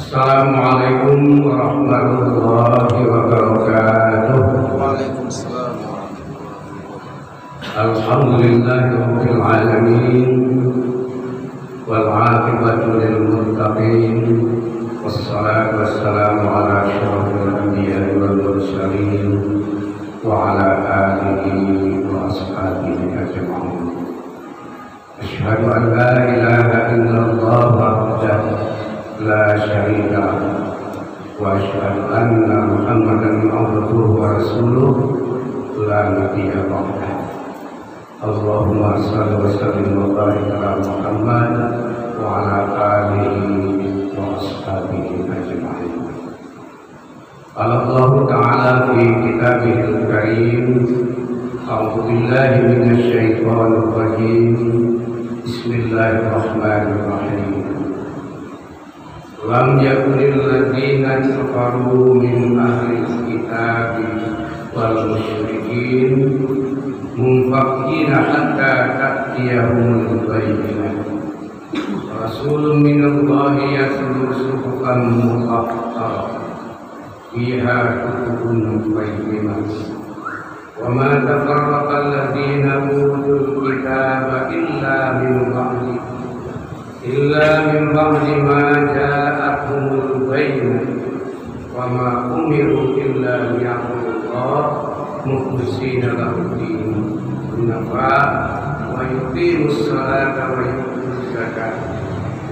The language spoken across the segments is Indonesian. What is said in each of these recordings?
Assalamualaikum warahmatullahi wabarakatuh. Waalaikumsalam warahmatullahi wabarakatuh. Alhamdulillahirabbil alamin wal 'aqibatu lil muttaqin wassalatu wassalamu ala asyrofil anbiya'i wal mursalin wa ala alihi wa ashabihi ajma'in. Asyhadu an la ilaha illallah wahdahu la syarika lahu wa asyhadu anna Muhammadan abduhu wa rasuluh la nabiyya ba'dahu. Allahumma shalli wa sallim wa barik ala Muhammad wa ala alihi wa ashabihi ajma'in. Allah Ta'ala fi kitabihil karim, a'udzu billahi minasy syaithanir rajim. Bismillahirrahmanirrahim. Lam yakunil ladzina kafaru min ahli kitabi wal musyrikin munfaqina hatta ta'tiyahumul bayyinah. Rasulun minallahi yatlu suhufan mutahharah fiha kutubun qayyimah. Wa ma tafarraqa alladzina utul kitaba illa min ba'di ma ja'atuhumul bayyinah. Wa ma umiru illa liya'budullaha mukhlishina lahu-d-din wa yuqimus salata wa yutuz zakata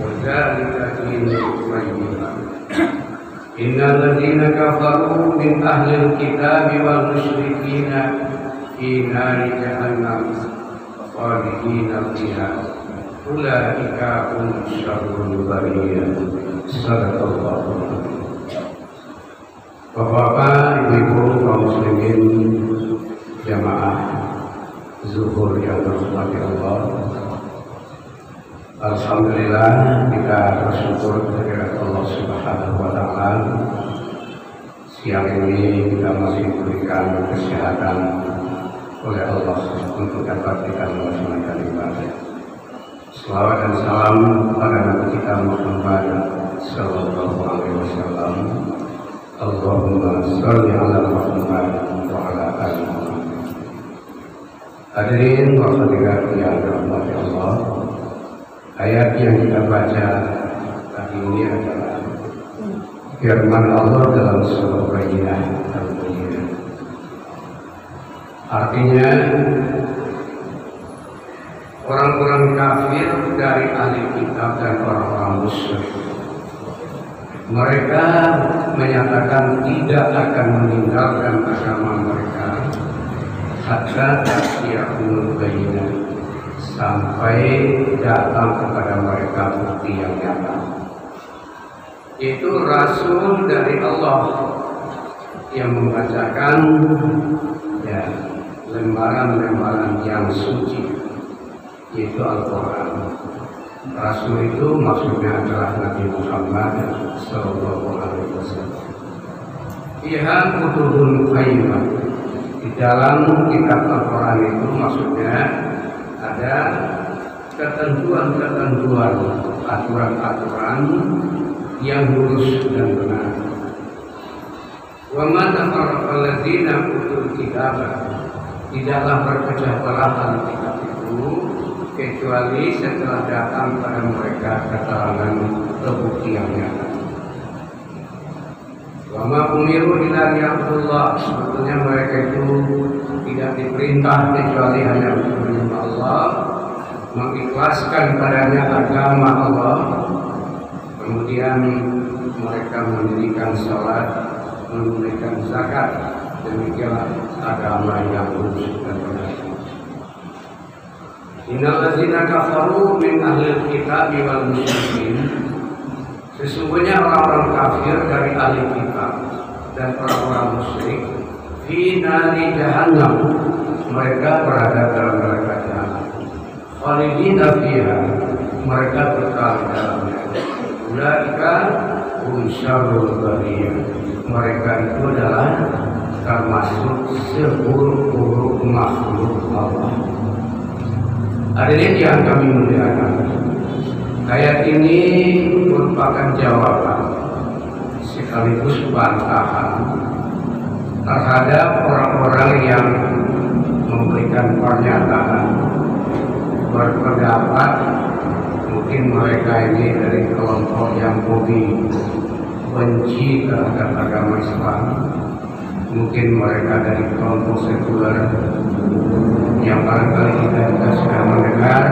wa dzalika dinul qayyim. Innal ladzina kafaru min ahlil kitabi wal musyrikina fi nari jahannam khalidina fiha ulaika hum syarrul bariyah. Sadaqallahu. Bapak-bapak, ibu-ibu, kaum muslimin, jamaah zuhur yang berhormati Allah, alhamdulillah kita bersyukur kepada Allah Subhanahu wa Ta'ala. Siang ini kita masih diberikan kesehatan oleh Allah untuk dapat kita melaksanakan ibadah. Selawat dan salam kepada Nabi kita Muhammad sallallahu alaihi wasallam. Allahumma shalli ala Muhammad wa ala ali Muhammad. Hadirin wa hadirat yang dirahmati Allah, ayat yang kita baca tadi ini adalah firman Allah dalam surah Bayyinah. Artinya orang-orang kafir dari ahli kitab dan orang-orang musyrik, mereka menyatakan tidak akan meninggalkan agama mereka hatta ta'tiyahumul bayyinah, sampai datang kepada mereka bukti yang nyata. Itu rasul dari Allah yang membacakan lembaran-lembaran yang suci, yaitu Al-Quran. Rasul itu maksudnya adalah Nabi Muhammad sallallahu alaihi wasallam. Fiha kutubun qayyimah. Di dalam kitab Al-Quran itu maksudnya ada ketentuan-ketentuan, aturan-aturan yang lurus dan benar. Wa ma tafarraqa alladzina utul kitaba. Tidaklah berpecah belah dalam kitab itu kecuali setelah datang pada mereka keterangan terbukti yang nyata. Wa ma umiru illa liya'budullah. Sebetulnya mereka itu tidak diperintah kecuali hanya untuk menyembah Allah, mengikhlaskan padanya agama Allah, kemudian mereka mendirikan salat, menunaikan zakat. Demikianlah agama yang lurus dan benar. Innal ladzina kafaru min ahlil kitabi wal musyrikin. Sesungguhnya orang-orang kafir dari ahli kitab dan orang-orang musyrik fi nari jahannam, mereka berada dalam neraka jahanam. Khalidina fiha, mereka kekal di dalamnya. Ulaika hum syarrul bariyah, mereka itu adalah termasuk seburuk-buruk makhluk Allah. Hadirin yang kami muliakan, ayat ini merupakan jawaban sekaligus bantahan terhadap orang-orang yang memberikan pernyataan berpendapat mungkin mereka ini dari kelompok yang hobi benci terhadap agama Islam, mungkin mereka dari kelompok sekuler yang barangkali kita juga sudah mendengar,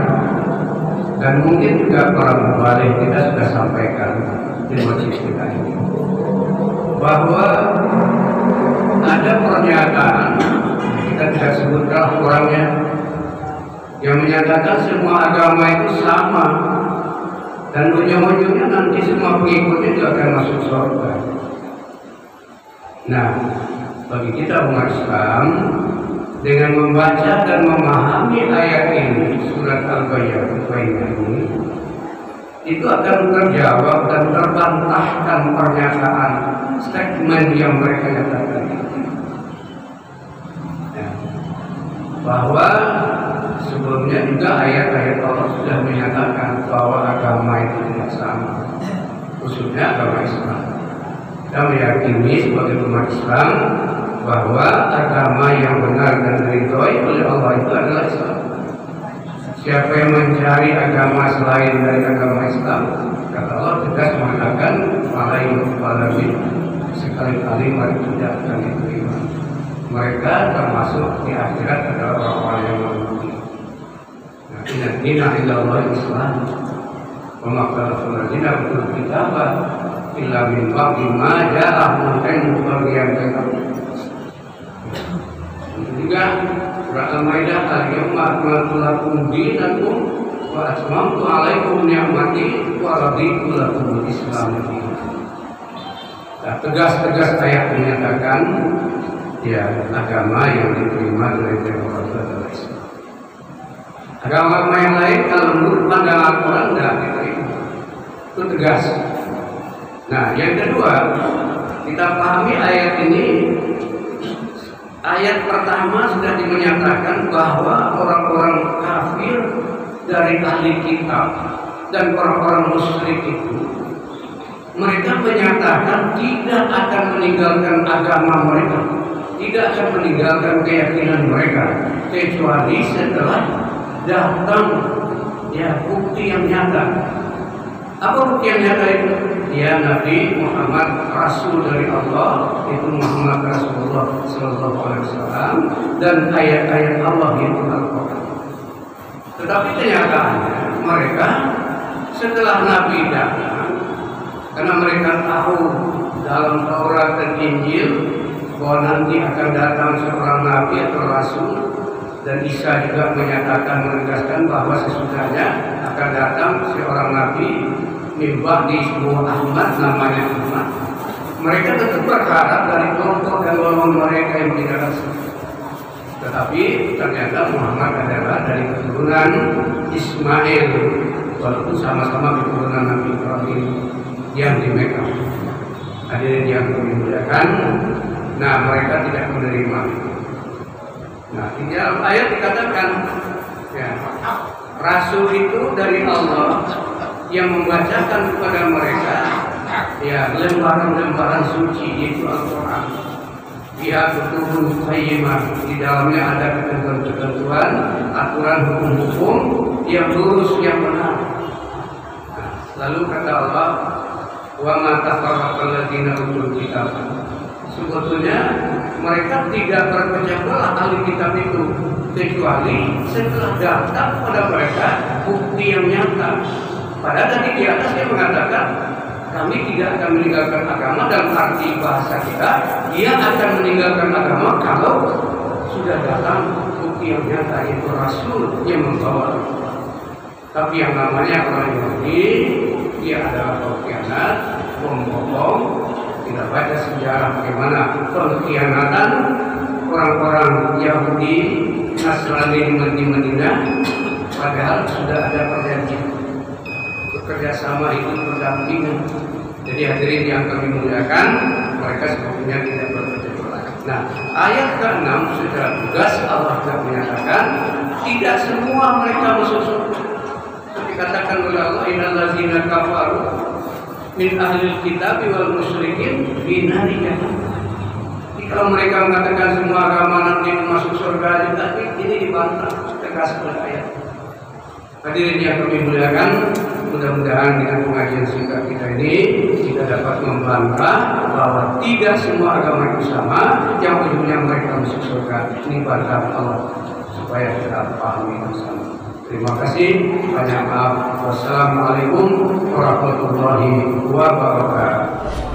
dan mungkin juga para mubalik kita sudah sampaikan di masjid kita ini bahwa ada pernyataan, kita tidak sebutkan orangnya, yang menyatakan semua agama itu sama dan ujung-ujungnya nanti semua pengikutnya itu akan masuk surga. Nah, bagi kita umat Islam, dengan membaca dan memahami ayat ini, surat Al-Bayyinah ini, itu akan terjawab dan terbantahkan pernyataan statement yang mereka nyatakan ya, bahwa sebelumnya juga ayat-ayat Allah sudah menyatakan bahwa agama itu tidak sama, khususnya agama Islam. Kita meyakini sebagai umat Islam bahwa agama yang benar dan diridhoi oleh Allah itu adalah Islam. Siapa yang mencari agama selain dari agama Islam, kata Allah tegas mengatakan alaihi sekali-kali mereka tidak akan diterima. Mereka termasuk di akhirat adalah orang-orang yang merugi. Nah, inna dina illallah Islam. Wa ma khalaqal jinna wal insa illa min ba'di ma ja'ahum bagian juga surah Al-Maidah, al-yawma akmaltu lakum dinakum wa atmamtu alaikum ni'mati wa raditu lakum al-Islam dinan. Nah, tegas-tegas ayat menyatakan ya agama yang diterima dari Allah adalah Islam. Agama yang lain kalau menurut pandangan Al-Quran tidak diterima. Itu tegas. Nah, yang kedua, kita pahami ayat ini. Ayat pertama sudah dimenyatakan bahwa orang-orang kafir dari ahli kitab dan orang-orang musyrik itu, mereka menyatakan tidak akan meninggalkan agama mereka, tidak akan meninggalkan keyakinan mereka kecuali setelah datang ya bukti yang nyata. Apa bukti yang nyata itu? Ya Nabi Muhammad Rasul dari Allah, itu Muhammad Rasulullah Sallallahu Alaihi Wasallam, dan ayat-ayat Allah itu Al-Quran. Tetapi kenyataannya mereka setelah Nabi datang, karena mereka tahu dalam Taurat dan Injil bahwa nanti akan datang seorang Nabi atau Rasul, dan Isa juga menyatakan menegaskan bahwa sesudahnya akan datang seorang Nabi mimba di sebuah Ahmad namanya Ahmad. Mereka tetap berharap dari kelompok dan golongan mereka yang tidak Rasul. Tetapi ternyata Muhammad adalah dari keturunan Ismail, walaupun sama-sama keturunan Nabi Ibrahim yang di Mekah. Hadirin yang dimuliakan, nah mereka tidak menerima. Nah, di dalam ayat dikatakan ya, Rasul itu dari Allah yang membacakan kepada mereka ya lembaran-lembaran suci, yaitu Al-Quran. Dia betul-betul qayyimah, di dalamnya ada ketentuan-ketentuan, aturan hukum-hukum yang lurus, yang benar. Nah, lalu kata Allah, wa ma tafarraqal ladzina utul kitab. Sebetulnya mereka tidak berpecah belah ahli kitab itu, kecuali setelah datang pada mereka bukti yang nyata. Padahal tadi di atas dia mengatakan kami tidak akan meninggalkan agama, dalam arti bahasa kita, dia akan meninggalkan agama kalau sudah datang bukti yang nyata, yaitu Rasul yang membawa. Tapi yang namanya orang Yahudi, dia adalah pengkhianat, pembohong. Kita baca sejarah bagaimana pengkhianatan orang-orang Yahudi Nasrani di Madinah, padahal sudah ada perjanjian kerjasama itu berdampingan. Jadi hadirin yang kami muliakan, mereka sebetulnya tidak berpecah belah. Nah, ayat ke-6 secara tegas Allah telah menyatakan tidak semua mereka masuk surga. Dikatakan oleh Allah, innal ladzina kafaru min ahlil kitab wal musyrikin fi nari jahannam. Kalau mereka mengatakan semua agama nanti masuk surga, tapi ini dibantah tegas oleh ayat. Hadirin yang kami muliakan, mudah-mudahan dengan pengajian singkat kita ini kita dapat membantah bahwa tidak semua agama itu sama, yang ujungnya mereka masuk surga. Ini bantah Allah supaya kita pahami bersama. Terima kasih, banyak maaf. Wassalamualaikum warahmatullahi wabarakatuh.